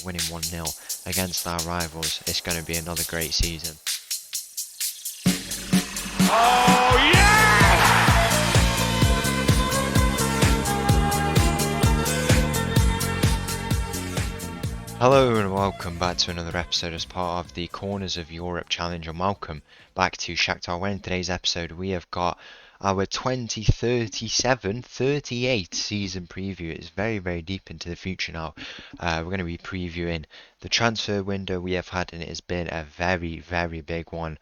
We're winning 1-0 against our rivals. It's going to be another great season. Oh, yeah! Hello and welcome back to another episode as part of the Corners of Europe Challenge, and welcome back to Shakhtar. Where in today's episode we have got our 2037-38 season preview. It's very deep into the future now. We're going to be previewing the transfer window we have had, and it has been a very big one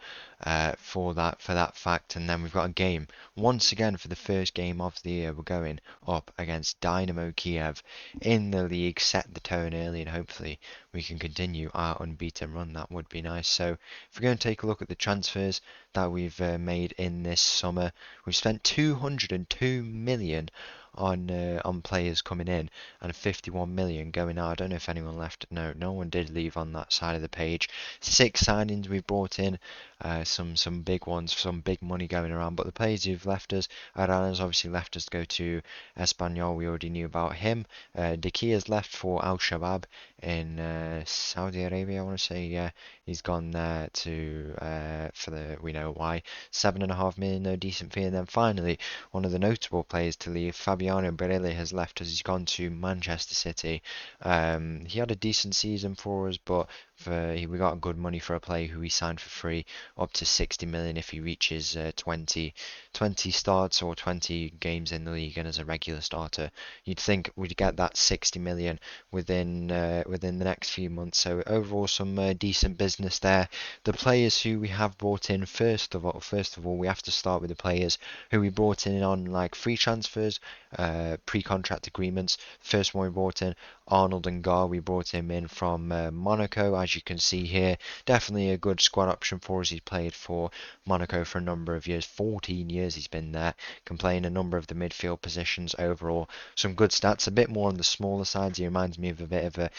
for that fact. And then we've got a game once again for the first game of the year. We're going up against Dynamo Kyiv in the league. Set the tone early, and hopefully we can continue our unbeaten run. That would be nice. So if we're going to take a look at the transfers that we've made in this summer, we've spent 202 million on players coming in and 51 million going out. I don't know if anyone left. No one did leave on that side of the page. 6 signings we've brought in, some big ones, some big money going around. But the players who've left us, Arana's obviously left us to go to Espanyol. We already knew about him. Daki has left for Al Shabab in Saudi Arabia, I want to say. Yeah, he's gone there we know why. 7.5 million, no decent fee. And then finally, one of the notable players to leave, Fabiano Barelli, has left us. He's gone to Manchester City. He had a decent season for us, but we got good money for a player who we signed for free, up to 60 million if he reaches 20 starts or 20 games in the league, and as a regular starter you'd think we'd get that 60 million within the next few months. So overall, some decent business there. The players who we have brought in, first of all, we have to start with the players who we brought in on like free transfers, pre-contract agreements. First one we brought in, Arnold and Gar. We brought him in from Monaco, as you can see here. Definitely a good squad option for us. He's played for Monaco for a number of years, 14 years he's been there, can play in a number of the midfield positions. Overall, some good stats, a bit more on the smaller side. He reminds me of a bit of a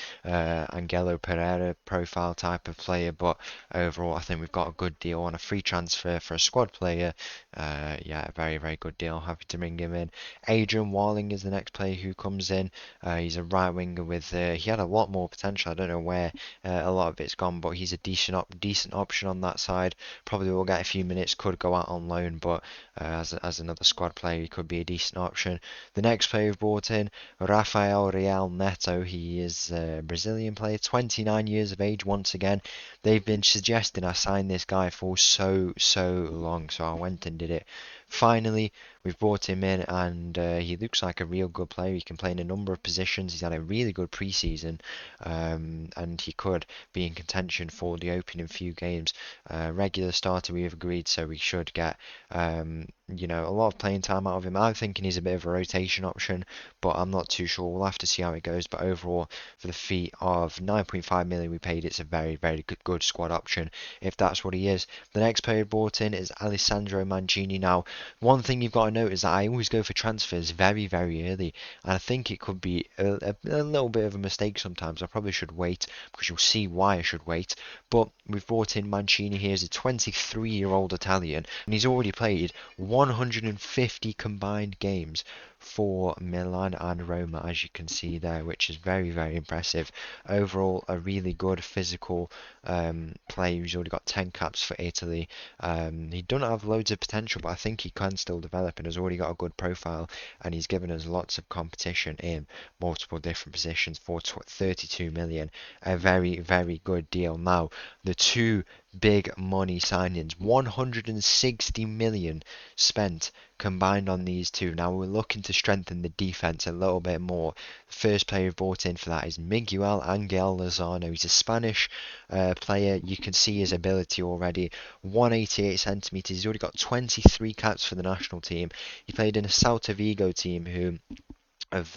Angelo Pereira profile type of player, but overall I think we've got a good deal on a free transfer for a squad player. Yeah, a very good deal. Happy to bring him in. Adrian Warling is the next player who comes in. He's a right winger with he had a lot more potential. I don't know where a lot of it's gone, but he's a decent option on that side. Probably will get a few minutes, could go out on loan, but as another squad player he could be a decent option. The next player we've brought in, Rafael Real Neto. He is a Brazilian player, 29 years of age. Once again, they've been suggesting I sign this guy for so long, so I went and did it. Finally, we've brought him in, and he looks like a real good player. He can play in a number of positions. He's had a really good preseason, and he could be in contention for the opening few games. Regular starter, we have agreed, so we should get a lot of playing time out of him. I'm thinking he's a bit of a rotation option, but I'm not too sure. We'll have to see how it goes. But overall, for the fee of 9.5 million we paid, it's a very good squad option if that's what he is. The next player brought in is Alessandro Mancini. Now, one thing you've got to note is that I always go for transfers very early, and I think it could be a little bit of a mistake sometimes. I probably should wait, because you'll see why I should wait. But we've brought in Mancini here as a 23-year-old Italian, and he's already played 150 combined games for Milan and Roma, as you can see there, which is very impressive. Overall, a really good physical player. He's already got 10 caps for Italy. He doesn't have loads of potential, but I think he can still develop, and has already got a good profile, and he's given us lots of competition in multiple different positions for 32 million. A very good deal. Now, the two big money signings, 160 million spent combined on these two. Now we're looking to strengthen the defense a little bit more. The first player we've brought in for that is Miguel Angel Lozano. He's a Spanish player. You can see his ability already. 188 centimeters. He's already got 23 caps for the national team. He played in a Celta Vigo team who have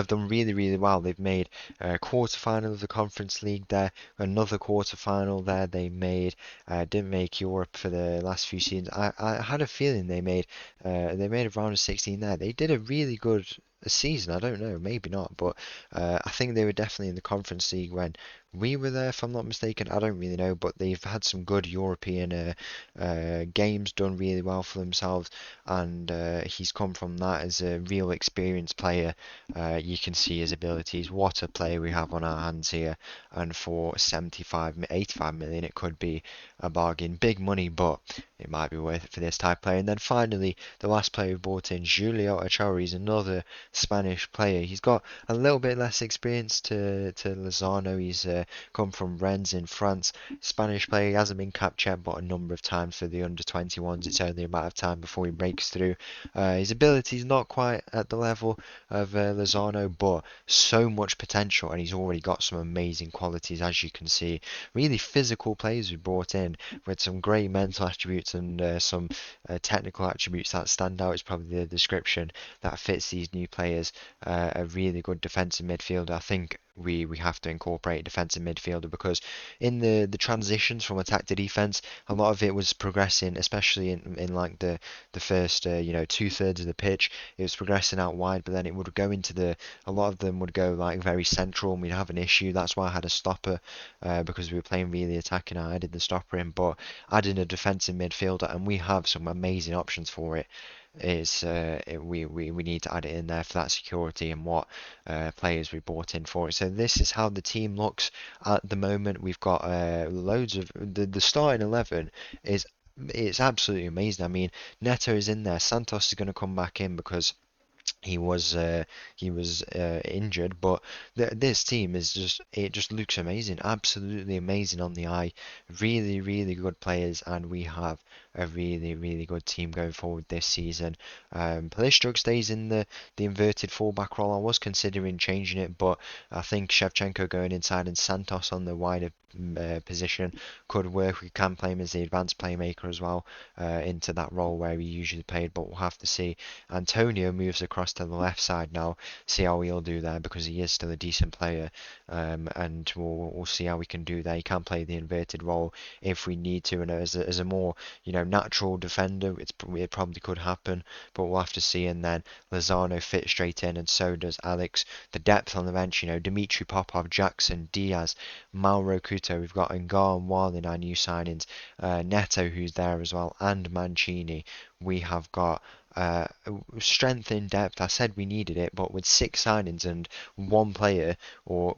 done really well. They've made a quarter final of the Conference League there, another quarter final there. They made didn't make Europe for the last few seasons. I had a feeling they made a round of 16 there. They did a really good a season. I don't know, maybe not, but I think they were definitely in the Conference League when we were there, if I'm not mistaken. I don't really know, but they've had some good European games, done really well for themselves, and he's come from that as a real experienced player. You can see his abilities. What a player we have on our hands here, and for 85 million, it could be a bargain. Big money, but it might be worth it for this type of player. And then finally, the last player we brought in, Julio Ochoa. He's another Spanish player. He's got a little bit less experience to Lozano. He's come from Rennes in France. Spanish player. He hasn't been capped yet, but a number of times for the under 21s. It's only a matter of time before he breaks through. His ability is not quite at the level of Lozano, but so much potential, and he's already got some amazing qualities, as you can see. Really physical players we brought in with some great mental attributes and some technical attributes that stand out is probably the description that fits these new players. A really good defensive midfielder. I think we have to incorporate a defensive midfielder because in the transitions from attack to defense, a lot of it was progressing, especially in like the first 2/3 of the pitch. It was progressing out wide, but then it would go into a lot of them would go like very central, and we'd have an issue. That's why I had a stopper because we were playing really attacking. I added the stopper in, but adding a defensive midfielder, and we have some amazing options for it. We need to add it in there for that security and what players we bought in for it. So this is how the team looks at the moment. We've got loads of the starting 11 is it's absolutely amazing. I mean, Neto is in there. Santos is going to come back in because he was injured, but this team is just looks amazing, absolutely amazing on the eye. Really, really good players, and we have a really, really good team going forward this season. Polishchuk stays in the inverted fullback role. I was considering changing it, but I think Shevchenko going inside and Santos on the wider position could work. We can play him as the advanced playmaker as well into that role where he usually played, but we'll have to see. Antonio moves across to the left side now. See how he'll do there because he is still a decent player, and we'll see how we can do there. He can play the inverted role if we need to, and as a more natural defender, it probably could happen, but we'll have to see. And then Lozano fits straight in, and so does Alex. The depth on the bench, Dimitri Popov, Jackson, Diaz, Mauro Couto. We've got Ngar and Wallin, our new signings. Neto, who's there as well, and Mancini. We have got strength in depth. I said we needed it, but with 6 signings and one player, or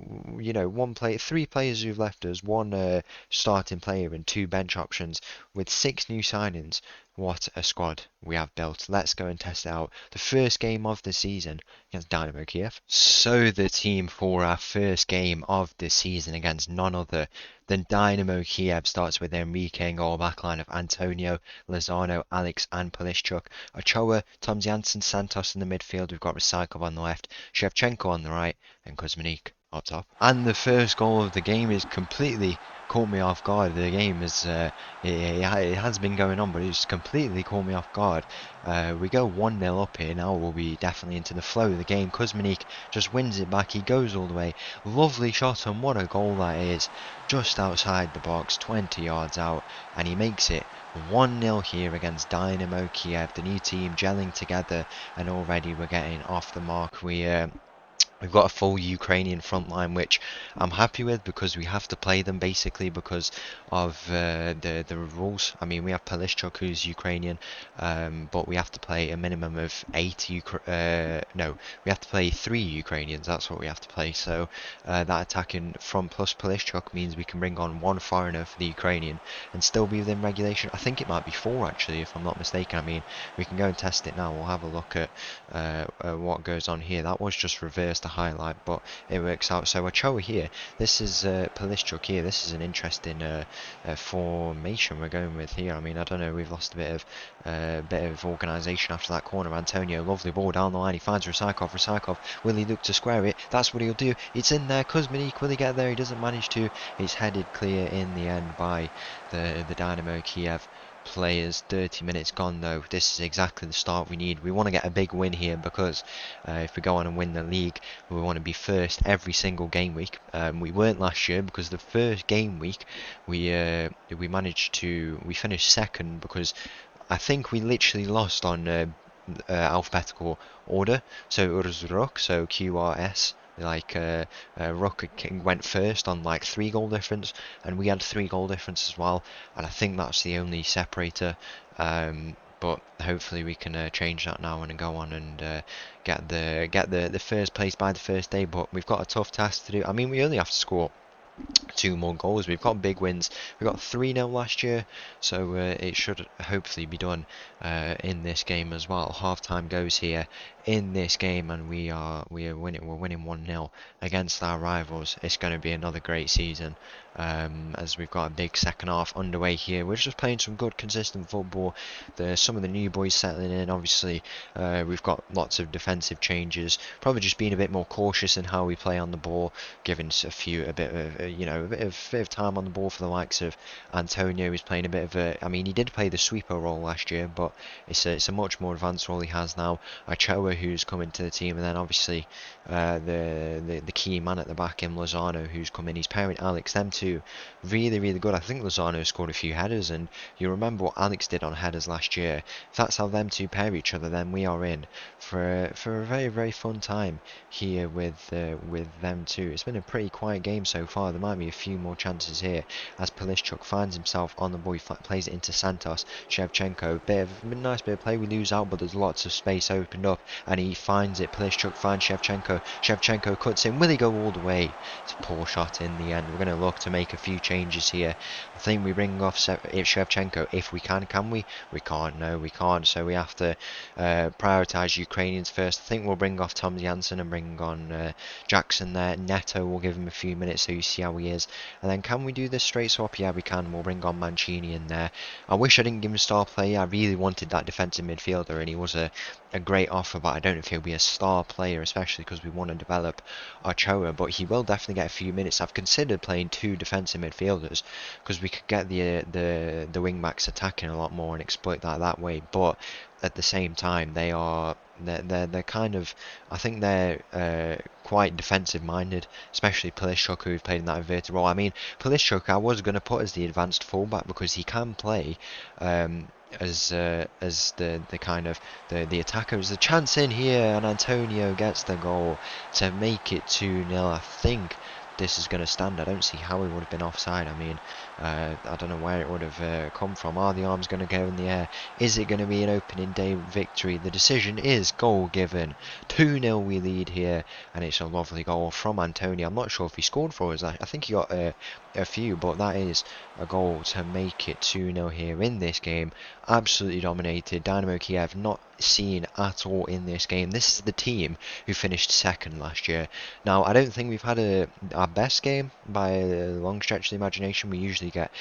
three players who've left us, one starting player and 2 bench options, with 6 new signings. What a squad we have built. Let's go and test it out. The first game of the season against Dynamo Kyiv. So the team for our first game of the season against none other than Dynamo Kyiv starts with Enrique in goal, backline of Antonio, Lozano, Alex and Polishchuk. Ochoa, Tom Jansen, Santos in the midfield. We've got Recycled on the left, Shevchenko on the right, and Kuzmanik up top. And the first goal of the game is completely caught me off guard. The game is it has been going on, but it's completely caught me off guard. We go 1-0 up here. Now we'll be definitely into the flow of the game. Kuzmanik just wins it back. He goes all the way. Lovely shot, and what a goal that is. Just outside the box, 20 yards out, and he makes it 1-0 here against Dynamo Kyiv. The new team gelling together, and already we're getting off the mark. We've got a full Ukrainian front line, which I'm happy with because we have to play them basically because of the rules. I mean, we have Polishchuk who's Ukrainian, but we have to play a minimum of 8 we have to play 3 Ukrainians. That's what we have to play. So that attacking front plus Polishchuk means we can bring on 1 foreigner for the Ukrainian and still be within regulation. I think it might be 4 actually, if I'm not mistaken. I mean, we can go and test it now. We'll have a look at what goes on here. That was just reversed to highlight, but it works out. So Ochoa here, this is Polishchuk here. This is an interesting formation we're going with here. I mean, I don't know, we've lost a bit of organisation after that corner. Antonio, lovely ball down the line. He finds Recycled. Will he look to square it? That's what he'll do. It's in there. Kuzmanik, will he get there? He doesn't manage to. It's headed clear in the end by the Dynamo Kyiv players. 30 minutes gone though. This is exactly the start we need. We want to get a big win here because if we go on and win the league, we want to be first every single game week. We weren't last year because the first game week we finished second because I think we literally lost on alphabetical order. So Urzruk, so QRS. Like Rook went first on like 3 goal difference, and we had 3 goal difference as well. And I think that's the only separator. But hopefully we can change that now and go on and get the first place by the first day. But we've got a tough task to do. I mean, we only have to score 2 more goals. We've got big wins. We got 3-0 last year, so it should hopefully be done in this game as well. Half time goes here in this game, and we are winning. We're winning 1-0 against our rivals. It's going to be another great season. As we've got a big second half underway here. We're just playing some good, consistent football. Some of the new boys settling in. Obviously, we've got lots of defensive changes. Probably just being a bit more cautious in how we play on the ball, giving a bit of time on the ball for the likes of Antonio. He's playing a bit of a. I mean, he did play the sweeper role last year, but it's a much more advanced role he has now. Ochoa, who's come into the team, and then obviously the key man at the back in Lozano, who's come in. He's pairing Alex. Them two really good. I think Lozano scored a few headers, and you remember what Alex did on headers last year. If that's how them two pair each other, then we are in for a very fun time here with them two. It's been a pretty quiet game so far. There might be a few more chances here as Polishchuk finds himself on the ball. He plays it into Santos. Shevchenko, nice bit of play. We lose out, but there's lots of space opened up, and he finds it. Polishchuk finds Shevchenko. Shevchenko cuts in. Will he go all the way? It's a poor shot in the end. We're going to look to make a few changes here. I think we bring off Shevchenko if we can. Can we? We can't. No, we can't. So we have to prioritise Ukrainians first. I think we'll bring off Tom Jansen and bring on Jackson there. Neto, will give him a few minutes so you see how he is. And then can we do this straight swap? Yeah, we can. We'll bring on Mancini in there. I wish I didn't give him star play. I really wanted that defensive midfielder, and he was a great offer, but I don't know if he'll be a star player, especially because we want to develop Ochoa, but he will definitely get a few minutes. I've considered playing 2 defensive midfielders because we could get the wing backs attacking a lot more and exploit that way, but at the same time they're kind of, I think they're quite defensive minded, especially Polishchuk, who've played in that inverted role. I mean, Polishchuk I was going to put as the advanced fullback because he can play as the kind of the attacker. There's a chance in here, and Antonio gets the goal to make it 2-0. I think this is going to stand. I don't see how he would have been offside. I mean, I don't know where it would have come from. Are the arms going to go in the air? Is it going to be an opening day victory? The decision is goal given. 2-0 we lead here, and it's a lovely goal from Antonio. I'm not sure if he scored for us. I think he got a few, but that is a goal to make it 2-0 here in this game. Absolutely dominated. Dynamo Kyiv not seen at all in this game. This is the team who finished second last year. Now, I don't think we've had our best game by a long stretch of the imagination. We usually get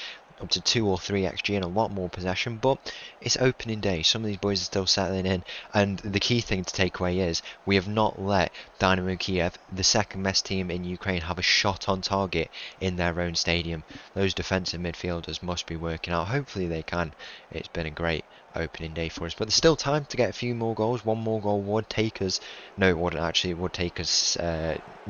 up to 2 or 3 XG and a lot more possession, but it's opening day. Some of these boys are still settling in, and the key thing to take away is we have not let Dynamo Kyiv, the second best team in Ukraine, have a shot on target in their own stadium. Those defensive midfielders must be working out. Hopefully they can. It's been a great opening day for us, but there's still time to get a few more goals. 1 more goal would take us, no it wouldn't actually, it would take us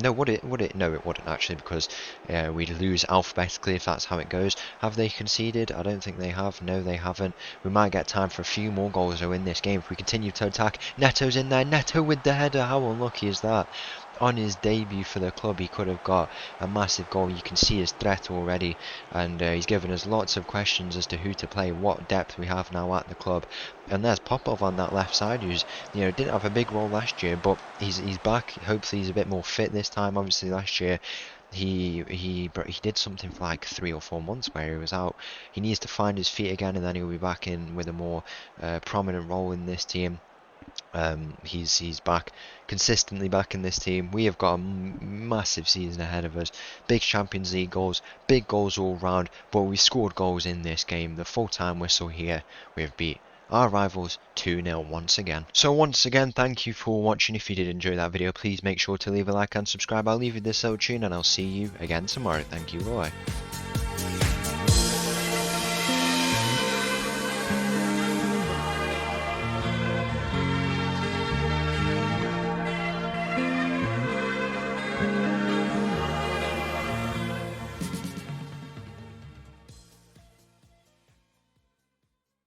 no, would it? No, it wouldn't actually, because we'd lose alphabetically if that's how it goes. Have they conceded? I don't think they have. No, they haven't. We might get time for a few more goals though in this game if we continue to attack. Neto's in there. Neto with the header. How unlucky is that? On his debut for the club, he could have got a massive goal. You can see his threat already, and he's given us lots of questions as to who to play, what depth we have now at the club. And there's Popov on that left side, who's, you know, didn't have a big role last year, but he's back. Hopefully he's a bit more fit this time. Obviously last year he did something for like 3 or 4 months where he was out. He needs to find his feet again, and then he'll be back in with a more prominent role in this team. He's back, consistently back in this team. We have got a massive season ahead of us. Big Champions League goals, big goals all round, but we scored goals in this game. The full-time whistle here, we have beat our rivals 2-0 once again. So once again, thank you for watching. If you did enjoy that video, please make sure to leave a like and subscribe. I'll leave you this little tune, and I'll see you again tomorrow. Thank you, bye.